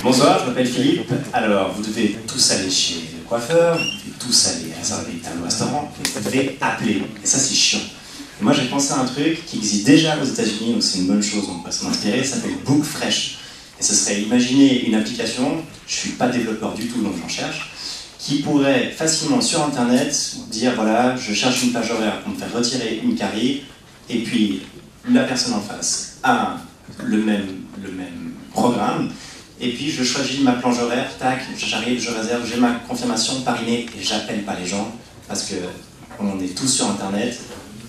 Bonsoir, je m'appelle Philippe. Alors, vous devez tous aller chez le coiffeur, vous devez tous aller réserver une table au restaurant, et vous devez appeler. Et ça, c'est chiant. Et moi, j'ai pensé à un truc qui existe déjà aux États-Unis, donc c'est une bonne chose, on peut s'en inspirer, ça s'appelle BookFresh. Et ce serait, imaginez une application, je ne suis pas développeur du tout, donc j'en cherche, qui pourrait facilement sur Internet dire, voilà, je cherche une plage horaire pour me faire retirer une carie, et puis la personne en face a le même programme, et puis je choisis ma plage horaire, tac, j'arrive, je réserve, j'ai ma confirmation par email, et j'appelle pas les gens, parce que on est tous sur Internet,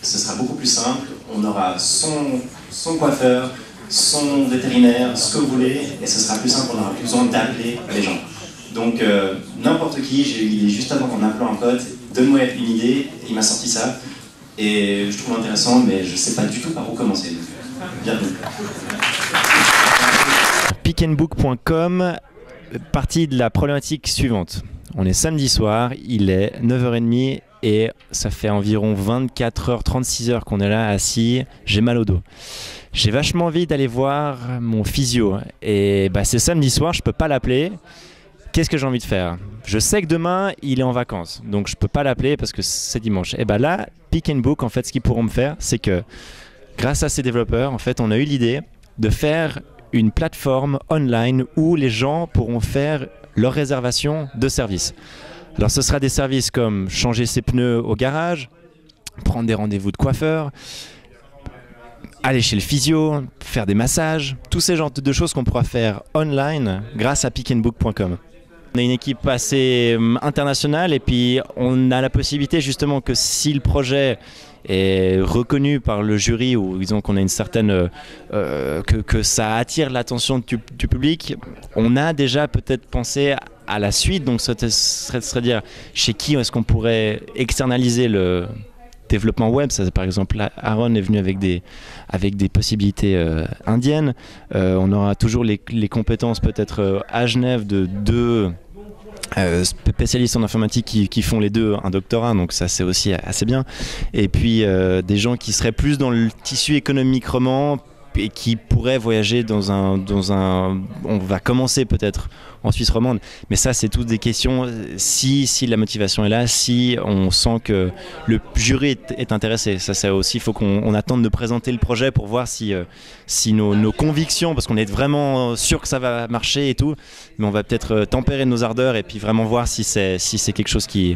ce sera beaucoup plus simple, on aura son coiffeur, son vétérinaire, ce que vous voulez, et ce sera plus simple, on n'aura plus besoin d'appeler les gens. Donc n'importe qui, j'ai eu l'idée juste avant en appelant un pote, donne-moi une idée, et il m'a sorti ça, et je trouve intéressant, mais je ne sais pas du tout par où commencer. Donc, bienvenue. Pickandbook.com, partie de la problématique suivante. On est samedi soir, il est 9h30 et ça fait environ 24 h, 36 heures qu'on est là assis, j'ai mal au dos. J'ai vachement envie d'aller voir mon physio et c'est samedi soir, je peux pas l'appeler. Qu'est-ce que j'ai envie de faire? Je sais que demain il est en vacances, donc je peux pas l'appeler parce que c'est dimanche. Et là, Pick and Book, en fait, ce qu'ils pourront me faire, c'est que grâce à ces développeurs, en fait, on a eu l'idée de faire une plateforme online où les gens pourront faire leur réservation de services. Alors ce sera des services comme changer ses pneus au garage, prendre des rendez-vous de coiffeur, aller chez le physio, faire des massages, tous ces genres de choses qu'on pourra faire online grâce à pickandbook.com. On a une équipe assez internationale et puis on a la possibilité justement que si le projet est reconnu par le jury ou disons qu'on a une certaine que ça attire l'attention du public, on a déjà peut-être pensé à la suite, donc ce serait dire chez qui est-ce qu'on pourrait externaliser le développement web. Ça, par exemple, Aaron est venu avec des possibilités indiennes. On aura toujours les compétences peut-être à Genève de deux spécialistes en informatique qui font les deux un doctorat, donc ça c'est aussi assez bien. Et puis des gens qui seraient plus dans le tissu économique roman et qui pourraient voyager dans un on va commencer peut-être en Suisse romande, mais ça c'est toutes des questions si la motivation est là, si on sent que le jury est intéressé. Ça c'est aussi, il faut qu'on attende de présenter le projet pour voir si nos convictions, parce qu'on est vraiment sûr que ça va marcher et tout, mais on va peut-être tempérer nos ardeurs et puis vraiment voir si c'est quelque chose qui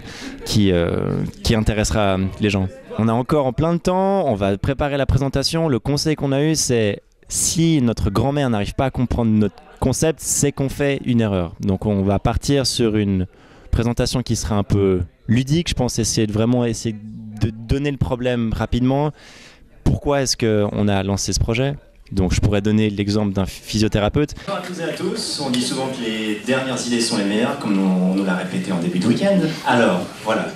intéressera les gens. On a encore en plein de temps, on va préparer la présentation. Le conseil qu'on a eu, c'est si notre grand-mère n'arrive pas à comprendre notre concept, c'est qu'on fait une erreur. Donc on va partir sur une présentation qui sera un peu ludique, je pense, essayer de donner le problème rapidement. Pourquoi est-ce qu'on a lancé ce projet? Donc je pourrais donner l'exemple d'un physiothérapeute. Bonjour à toutes et à tous, on dit souvent que les dernières idées sont les meilleures, comme on nous l'a répété en début de week-end. Alors, voilà.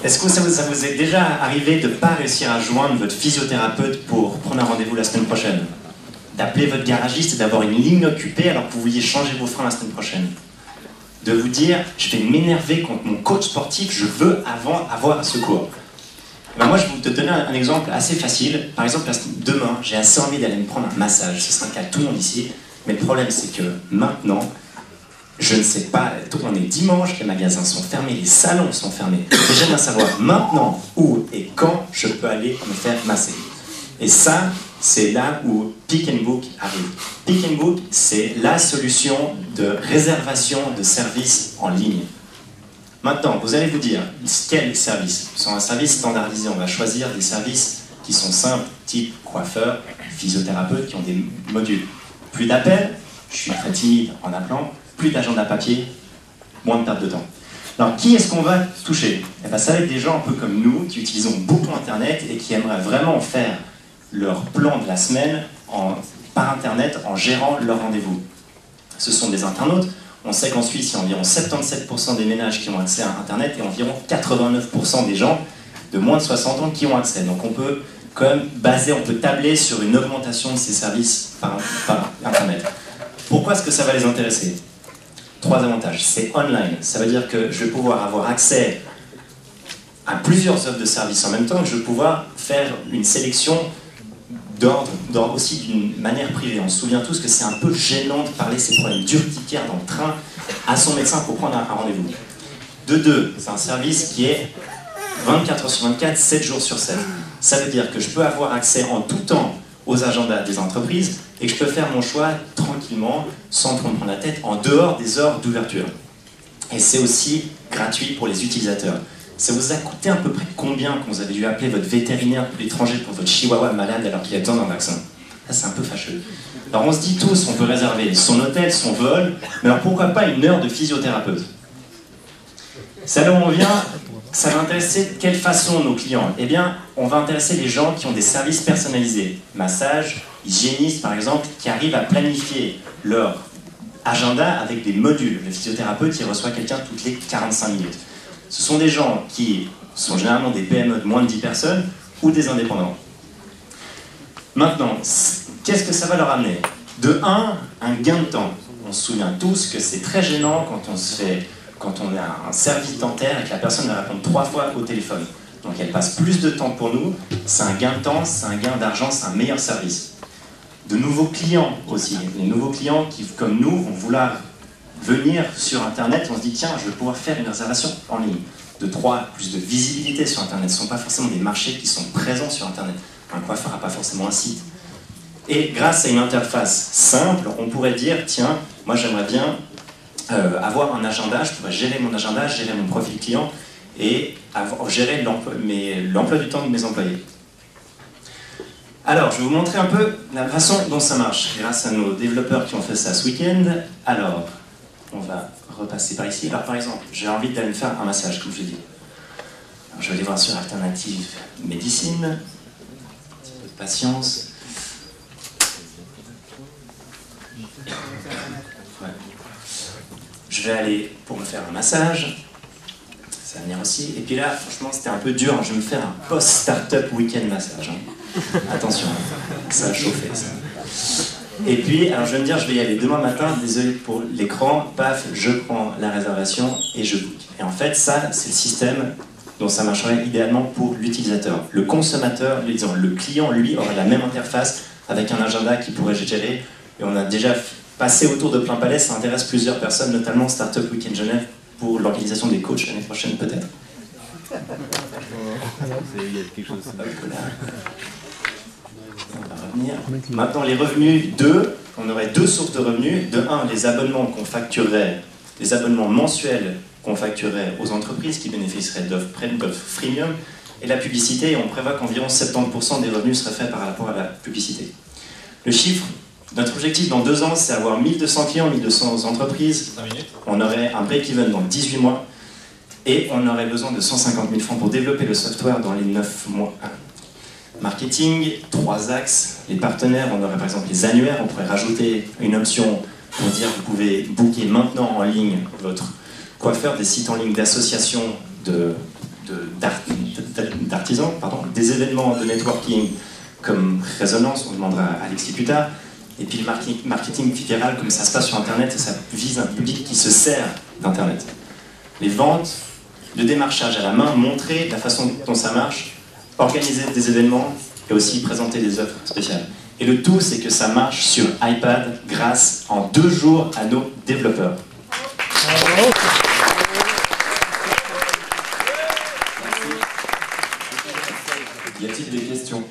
Est-ce que ça vous est déjà arrivé de ne pas réussir à joindre votre physiothérapeute pour prendre un rendez-vous la semaine prochaine? D'appeler votre garagiste et d'avoir une ligne occupée alors que vous vouliez changer vos freins la semaine prochaine? De vous dire, je vais m'énerver contre mon coach sportif, je veux avoir un secours. Moi, je vais vous donner un exemple assez facile. Par exemple, demain, j'ai assez envie d'aller me prendre un massage. Ce sera le cas de tout le monde ici. Mais le problème, c'est que maintenant, je ne sais pas, on est dimanche, les magasins sont fermés, les salons sont fermés. Et j'aimerais savoir maintenant où et quand je peux aller me faire masser. Et ça, c'est là où Pick and Book arrive. Pick and Book, c'est la solution de réservation de services en ligne. Maintenant, vous allez vous dire, quel service? Sur un service standardisé, on va choisir des services qui sont simples, type coiffeur, physiothérapeute, qui ont des modules. Plus d'appels, je suis très timide en appelant, plus d'agenda papier, moins de perte de temps. Alors, qui est-ce qu'on va toucher? Ça va être des gens un peu comme nous, qui utilisent beaucoup Internet et qui aimeraient vraiment faire leur plan de la semaine par Internet en gérant leur rendez-vous. Ce sont des internautes. On sait qu'en Suisse, il y a environ 77% des ménages qui ont accès à Internet et environ 89% des gens de moins de 60 ans qui ont accès. Donc on peut quand même on peut tabler sur une augmentation de ces services par Internet. Pourquoi est-ce que ça va les intéresser? 3 avantages. C'est online. Ça veut dire que je vais pouvoir avoir accès à plusieurs offres de services en même temps, que je vais pouvoir faire une sélection d'ordre aussi d'une manière privée. On se souvient tous que c'est un peu gênant de parler de ses problèmes d'urticaire dans le train à son médecin pour prendre un rendez-vous. De deux, c'est un service qui est 24 heures sur 24, 7 jours sur 7. Ça veut dire que je peux avoir accès en tout temps aux agendas des entreprises et que je peux faire mon choix tranquillement, sans trop me prendre la tête, en dehors des heures d'ouverture. Et c'est aussi gratuit pour les utilisateurs. Ça vous a coûté à peu près combien quand vous avez dû appeler votre vétérinaire pour l'étranger pour votre chihuahua malade alors qu'il a besoin d'un vaccin? Ça, c'est un peu fâcheux. Alors on se dit tous, on peut réserver son hôtel, son vol, mais alors pourquoi pas une heure de physiothérapeute? C'est là où on vient, ça va intéresser de quelle façon nos clients? Eh bien, on va intéresser les gens qui ont des services personnalisés. Massage, hygiéniste par exemple, qui arrivent à planifier leur agenda avec des modules. Le physiothérapeute, il reçoit quelqu'un toutes les 45 minutes. Ce sont des gens qui sont généralement des PME de moins de 10 personnes ou des indépendants. Maintenant, qu'est-ce que ça va leur amener? De un gain de temps. On se souvient tous que c'est très gênant quand on a un service dentaire et que la personne va répondre 3 fois au téléphone. Donc elle passe plus de temps pour nous, c'est un gain de temps, c'est un gain d'argent, c'est un meilleur service. De nouveaux clients aussi. Les nouveaux clients qui, comme nous, vont vouloir venir sur Internet, on se dit tiens, je vais pouvoir faire une réservation en ligne. De 3, plus de visibilité sur Internet. Ce ne sont pas forcément des marchés qui sont présents sur Internet. Un coiffeur n'a pas forcément un site. Et grâce à une interface simple, on pourrait dire tiens, moi j'aimerais bien avoir un agenda, je pourrais gérer mon agenda, gérer mon profil client et gérer l'emploi du temps de mes employés. Alors, je vais vous montrer un peu la façon dont ça marche, grâce à nos développeurs qui ont fait ça ce week-end. Alors, on va repasser par ici. Alors, par exemple, j'ai envie d'aller me faire un massage, comme je l'ai dit. Alors, je vais aller voir sur Alternative Médecine. Un petit peu de patience. Ouais. Je vais aller pour me faire un massage. Ça va venir aussi. Et puis là, franchement, c'était un peu dur. Je vais me faire un post-startup week-end massage. Attention, ça a chauffé ça. Et puis, alors je vais me dire, je vais y aller demain matin, désolé pour l'écran, paf, je prends la réservation et je book. Et en fait, ça, c'est le système dont ça marcherait idéalement pour l'utilisateur. Le consommateur, disons, le client, lui, aurait la même interface avec un agenda qu'il pourrait gérer. Et on a déjà passé autour de plein palais, ça intéresse plusieurs personnes, notamment Startup Weekend Genève, pour l'organisation des coachs l'année prochaine peut-être. Il y a quelque chose. On va revenir. Maintenant, les revenus, on aurait deux sources de revenus. De un, les abonnements qu'on facturerait, les abonnements mensuels qu'on facturerait aux entreprises qui bénéficieraient d'offres freemium, et la publicité, on prévoit qu'environ 70% des revenus seraient faits par rapport à la publicité. Le chiffre, notre objectif dans 2 ans, c'est avoir 1200 clients, 1200 entreprises. On aurait un break-even dans 18 mois. Et on aurait besoin de 150 000 francs pour développer le software dans les 9 mois. Marketing, 3 axes. Les partenaires, on aurait par exemple les annuaires. On pourrait rajouter une option pour dire vous pouvez booker maintenant en ligne votre coiffeur, des sites en ligne d'associations d'artisans, des événements de networking comme Résonance, on demandera à Alexis plus tard. Et puis le marketing viral, comme ça se passe sur Internet, et ça vise un public qui se sert d'Internet. Les ventes, le démarchage à la main, montrer la façon dont ça marche, organiser des événements et aussi présenter des offres spéciales. Et le tout, c'est que ça marche sur iPad grâce en 2 jours à nos développeurs. Y a-t-il des questions ?